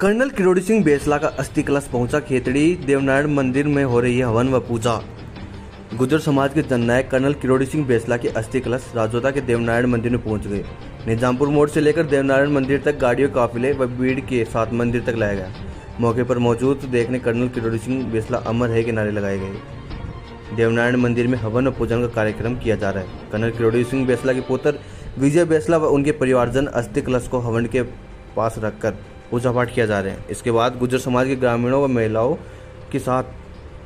Colonel Kirori Singh बेसला का अस्थि कलश पहुंचा खेतड़ी देवनारायण मंदिर में हो रही है हवन व पूजा। गुर्जर समाज के जननायक कर्नल किरोड़ी सिंह बेसला के अस्थि कलश राजोता के देवनारायण मंदिर में पहुंच गए। निजामपुर मोड़ से लेकर देवनारायण मंदिर तक गाड़ियों काफिले व भीड़ के साथ मंदिर तक लाया गया। मौके पर मौजूद देखने कर्नल किरोड़ी सिंह बेसला अमर है के नारे लगाए गए। देवनारायण मंदिर में हवन व पूजन का कार्यक्रम किया जा रहा है। कर्नल किरोड़ी सिंह बेसला के पुत्र विजय बेसला व उनके परिवारजन अस्थि कलश को हवन के पास रखकर पूजा पाठ किया जा रहे हैं। इसके बाद गुर्जर समाज के ग्रामीणों व महिलाओं के साथ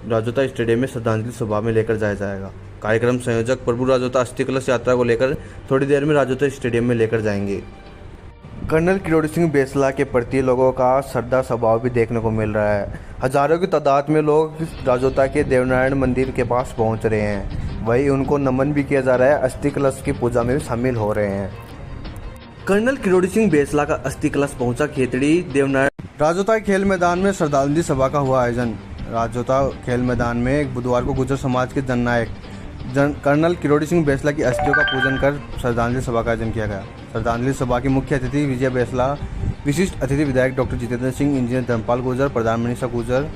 राजोता स्टेडियम में श्रद्धांजलि सभा में लेकर जाया जाएगा। कार्यक्रम संयोजक प्रभु राजोता अस्थि कलश यात्रा को लेकर थोड़ी देर में राजोता स्टेडियम में लेकर जाएंगे। कर्नल किरोड़ी सिंह बेसला के प्रति लोगों का श्रद्धा स्वभाव भी देखने को मिल रहा है। हजारों की तादाद में लोग राजोता के देवनारायण मंदिर के पास पहुंच रहे हैं। वहीं उनको नमन भी किया जा रहा है। अस्थि कलश की पूजा में भी शामिल हो रहे हैं। कर्नल किरोड़ी सिंह बेसला का अस्थि कलश पहुंचा खेतड़ी देवनारायण राजोता खेल मैदान में श्रद्धांजलि सभा का हुआ आयोजन। राजोता खेल मैदान में बुधवार को गुर्जर समाज के जननायक कर्नल किरोड़ी सिंह बेसला की अस्थियों का पूजन कर श्रद्धांजलि सभा का आयोजन किया गया। श्रद्धांजलि सभा के मुख्य अतिथि विजय बेसला, विशिष्ट अतिथि विधायक डॉक्टर जितेंद्र सिंह, इंजीनियर धर्मपाल गुर्जर, प्रधान मनीषा गुर्जर,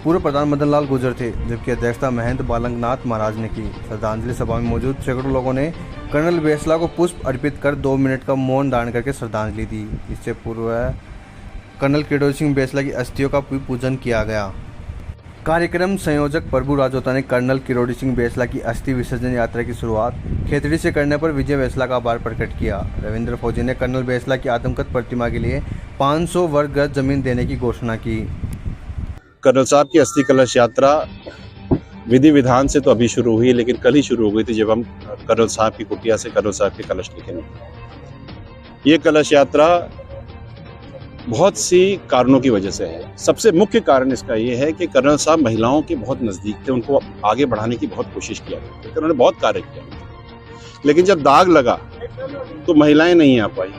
पूर्व प्रधान मदन लाल गुर्जर थे, जबकि अध्यक्षता महंत बालकनाथ महाराज ने की। श्रद्धांजलि सभा में मौजूद सैकड़ों लोगों ने कर्नल बेसला को पुष्प अर्पित कर 2 मिनट का मौन धारण करके श्रद्धांजलि दी। इससे पूर्व कर्नल किरोड़ी सिंह बेसला की अस्थियों का पूजन किया गया। कार्यक्रम संयोजक प्रभु राजोता ने कर्नल किरोड़ी सिंह बेसला की अस्थि विसर्जन यात्रा की शुरुआत खेतड़ी से करने पर विजय बेसला का आभार प्रकट किया। रविंद्र फौजी ने कर्नल बेसला की आदमकद प्रतिमा के लिए 500 वर्ग गज जमीन देने की घोषणा की। कर्नल साहब की अस्थि कलश यात्रा विधि विधान से तो अभी शुरू हुई, लेकिन कल ही शुरू हो गई थी जब हम कर्नल साहब की कुटिया से कर्नल साहब के कलश लेके निकले। ये कलश यात्रा बहुत सी कारणों की वजह से है। सबसे मुख्य कारण इसका ये है कि कर्नल साहब महिलाओं के बहुत नज़दीक थे, उनको आगे बढ़ाने की बहुत कोशिश किया करते थे, उन्होंने बहुत कार्य किया। लेकिन जब दाग लगा तो महिलाएं नहीं आ पाई,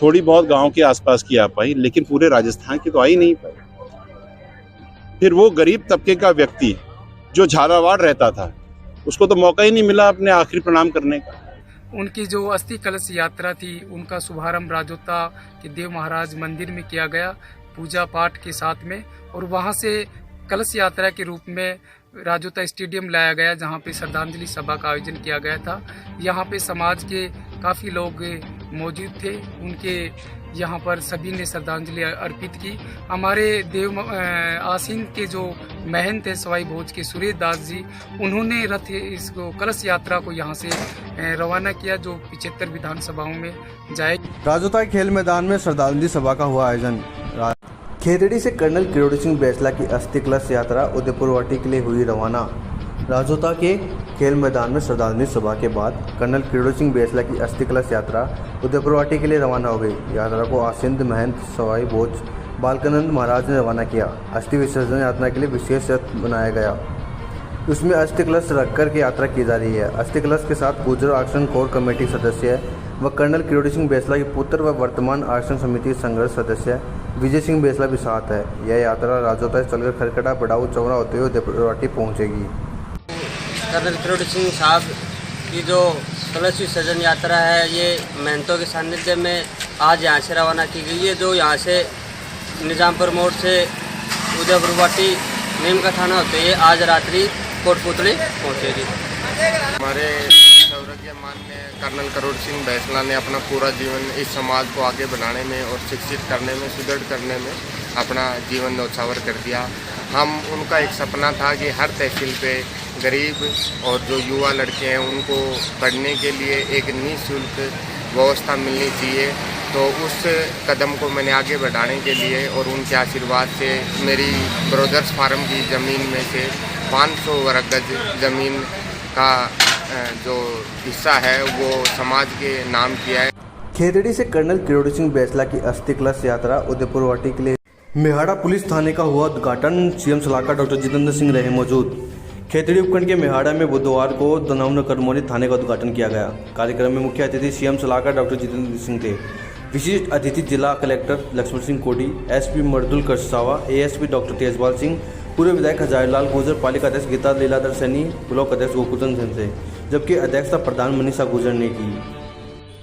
थोड़ी बहुत गांव के आसपास की आ पाई, लेकिन पूरे राजस्थान की तो आ ही नहीं पाई। फिर वो गरीब तबके का व्यक्ति जो झालावाड़ रहता था, उसको तो मौका ही नहीं मिला अपने आखिरी प्रणाम करने का। उनकी जो अस्थि कलश यात्रा थी, उनका शुभारंभ राजोता के देव महाराज मंदिर में किया गया पूजा पाठ के साथ में, और वहां से कलश यात्रा के रूप में राजोता स्टेडियम लाया गया, जहां पे श्रद्धांजलि सभा का आयोजन किया गया था। यहां पे समाज के काफ़ी लोग मौजूद थे, उनके यहाँ पर सभी ने श्रद्धांजलि अर्पित की। हमारे देव आसीन के जो महंत है सवाई भोज के सुरेश दास जी, उन्होंने रथ इसको कलश यात्रा को यहाँ से रवाना किया, जो 75 विधानसभाओं में जाएगी। राजोता खेल मैदान में श्रद्धांजलि सभा का हुआ आयोजन। खेतड़ी से कर्नल किरोड़ी सिंह बेसला की अस्थि कलश यात्रा उदयपुर वाटी के लिए हुई रवाना। राजोता के खेल मैदान में श्रद्धांजलि सभा के बाद कर्नल किरोड़ी सिंह बेसला की अस्थि कलश यात्रा उदयपुर वाटी के लिए रवाना हो गई। यात्रा को आसिंद महंत सवाई भोज बालकानंद महाराज ने रवाना किया। अस्थि विसर्जन यात्रा के लिए विशेष रथ बनाया गया, उसमें अस्थि कलश रखकर के यात्रा की जा रही है। अस्थि कलश के साथ गुर्जर आरक्षण कोर कमेटी सदस्य व कर्नल किरोड़ी सिंह बेसला के पुत्र व वर्तमान आरक्षण समिति संघर्ष सदस्य विजय सिंह बेसला भी साथ है। यह यात्रा राजोता से चलकर खरकटा बड़ाऊ चौरा होते हुए उदयपुर वाटी पहुँचेगी। कर्नल किरोड़ी सिंह साहब की जो कलश विसर्जन यात्रा है, ये महंतों के सानिध्य में आज यहाँ से रवाना की गई है, जो यहाँ से निजामपुर मोड़ से उदयपुर वाटी नीम का थाना होते हुए आज रात्रि कोटपुतली पहुँचेगी। हमारे स्वर्गीय माननीय कर्नल किरोड़ी सिंह बेसला ने अपना पूरा जीवन इस समाज को आगे बढ़ाने में और शिक्षित करने में, सुदृढ़ करने में अपना जीवन न्यौछावर कर दिया। हम उनका एक सपना था कि हर तहसील पे गरीब और जो युवा लड़के हैं उनको पढ़ने के लिए एक निःशुल्क व्यवस्था मिलनी चाहिए। तो उस कदम को मैंने आगे बढ़ाने के लिए और उनके आशीर्वाद से मेरी ब्रदर्स फार्म की ज़मीन में से 500 वर्ग गज ज़मीन का जो हिस्सा है वो समाज के नाम किया है। खेतड़ी से कर्नल किरोड़ी सिंह बेसला की अस्थि कलश यात्रा उदयपुर वाटी के लिए मेहाड़ा पुलिस थाने का हुआ उद्घाटन। सीएम सलाहकार डॉक्टर जितेंद्र सिंह रहे मौजूद। खेतड़ी उपखंड के मेहाड़ा में बुधवार को दनावना करमोनी थाने का उद्घाटन किया गया। कार्यक्रम में मुख्य अतिथि सीएम सलाहकार डॉक्टर जितेंद्र सिंह थे। विशिष्ट अतिथि जिला collector Laxman Singh Kodi, SP Mardul Karsawa, ASP doctor Tejpal Singh, पूर्व विधायक हजारीलाल गुर्जर, पालिका अध्यक्ष गीता लीलाधर सैनी, ब्लॉक अध्यक्ष गोकुलचंद सिंह थे, जबकि अध्यक्षता प्रधान मनीषा गुर्जर ने की।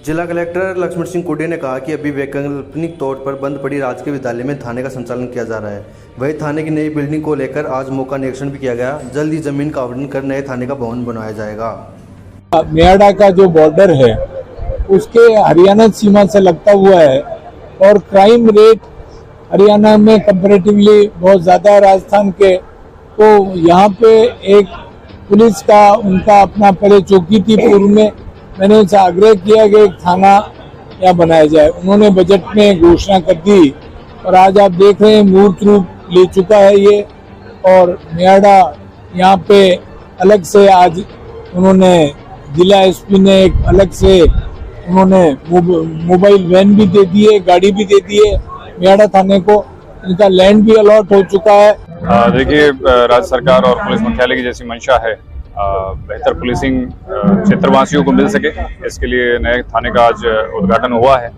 जिला कलेक्टर लक्ष्मण सिंह कुडे ने कहा कि अभी वैकल्पिक तौर पर बंद पड़ी राजकीय विद्यालय में थाने का संचालन किया जा रहा है। वहीं थाने की नई बिल्डिंग को लेकर आज मौका निरीक्षण भी किया गया। जल्द ही जमीन का आवंटन कर नए थाने का भवन बनवाया जाएगा। मेयाड़ा का जो बॉर्डर है उसके हरियाणा सीमा से लगता हुआ है और क्राइम रेट हरियाणा में कंपैरेटिवली बहुत ज़्यादा है राजस्थान के। तो यहाँ पे एक पुलिस का उनका अपना पहले चौकी थी पूर्व में, मैंने उनसे आग्रह किया कि एक थाना यहाँ बनाया जाए। उन्होंने बजट में घोषणा कर दी और आज आप देख रहे हैं मूर्त रूप ले चुका है ये। और मेयाड़ा यहाँ पे अलग से आज उन्होंने जिला एसपी ने एक अलग से उन्होंने मोबाइल वैन भी दे दी है, गाड़ी भी दे दी है मेयाड़ा थाने को। इनका लैंड भी अलॉट हो चुका है। देखिए, राज्य सरकार और पुलिस मुख्यालय की जैसी मंशा है बेहतर पुलिसिंग क्षेत्रवासियों को मिल सके, इसके लिए नए थाने का आज उद्घाटन हुआ है।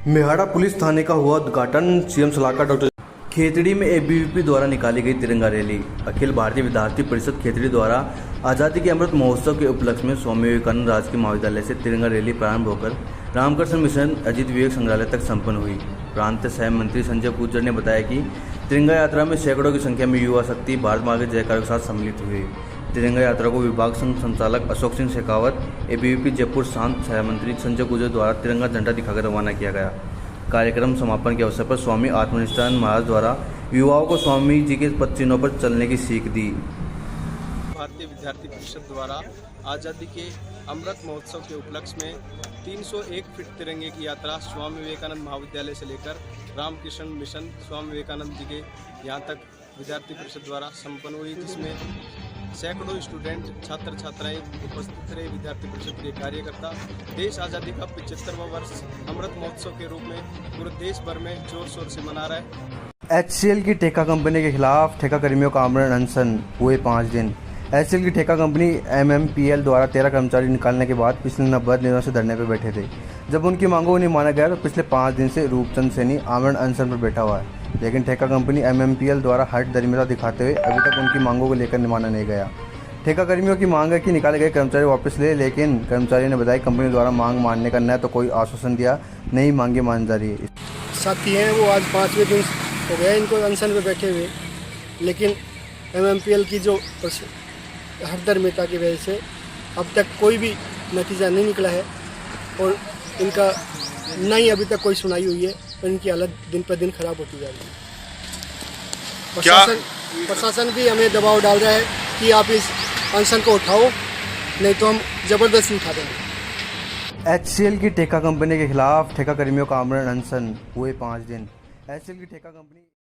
मेहाड़ा पुलिस थाने का हुआ उद्घाटन। सीएम सलाहकार डॉक्टर खेतड़ी में एबीवीपी द्वारा निकाली गई तिरंगा रैली। अखिल भारतीय विद्यार्थी परिषद खेतड़ी द्वारा आज़ादी के अमृत महोत्सव के उपलक्ष्य में स्वामी विवेकानंद राजकीय महाविद्यालय से तिरंगा रैली प्रारंभ होकर रामकृष्ण मिशन अजीत विवेक संग्रहालय तक संपन्न हुई। प्रांत सह मंत्री संजय गुर्जर ने बताया कि तिरंगा यात्रा में सैकड़ों की संख्या में युवा शक्ति भारत माँ के जयकार के साथ सम्मिलित हुए। तिरंगा यात्रा को विभाग संघ संचालक अशोक सिंह शेखावत, एबीवीपी जयपुर प्रांत सह मंत्री संजय गुर्जर द्वारा तिरंगा झंडा दिखाकर रवाना किया गया। कार्यक्रम समापन के अवसर पर स्वामी आत्मनिष्ठानंद महाराज द्वारा युवाओं को स्वामी जी के पद चिन्हों पर चलने की सीख दी। भारतीय विद्यार्थी परिषद द्वारा आज़ादी के अमृत महोत्सव के उपलक्ष्य में 301 फीट तिरंगे की यात्रा स्वामी विवेकानंद महाविद्यालय से लेकर रामकृष्ण मिशन स्वामी विवेकानंद जी के यहाँ तक विद्यार्थी परिषद द्वारा संपन्न हुई, जिसमें सैकड़ों स्टूडेंट छात्र छात्राएं उपस्थित रहे। विद्यार्थी परिषद के कार्यकर्ता देश आज़ादी का 75वां वर्ष अमृत महोत्सव के रूप में पूरे देश भर में जोर शोर से मना रहा है। HCL की ठेका कंपनी के खिलाफ ठेका कर्मियों का आमरण अनशन हुए 5 दिन। HCL की ठेका कंपनी MMPL द्वारा 13 कर्मचारी निकालने के बाद पिछले 90 दिनों से धरने पर बैठे थे। जब उनकी मांगों को नहीं माना गया तो पिछले 5 दिन से रूपचंद सैनी आमरण अनशन पर बैठा हुआ है। लेकिन ठेका कंपनी MMPL द्वारा हट दरिद्रता दिखाते हुए अभी तक उनकी मांगों को लेकर माना नहीं गया। ठेका कर्मियों की मांग है कि निकाले गए कर्मचारी वापस ले, लेकिन कर्मचारी ने बताया कंपनी द्वारा मांग मानने का न तो कोई आश्वासन दिया, नई मांगे मान जा रही है। साथी हैं वो आज 5वें दिन हो गया इनको अनशन पे बैठे हुए, लेकिन MMPL की जो हरदर्मिता की वजह से अब तक कोई भी नतीजा नहीं निकला है और इनका नहीं अभी तक कोई सुनाई हुई है, और इनकी हालत दिन पर दिन खराब होती जा रही है। प्रशासन भी हमें दबाव डाल रहा है कि आप इस अनशन को उठाओ, नहीं तो हम जबरदस्ती उठा देंगे। HCL की ठेका कंपनी के खिलाफ ठेका कर्मियों का आमरण अनशन हुए 5 दिन। HCL की ठेका कंपनी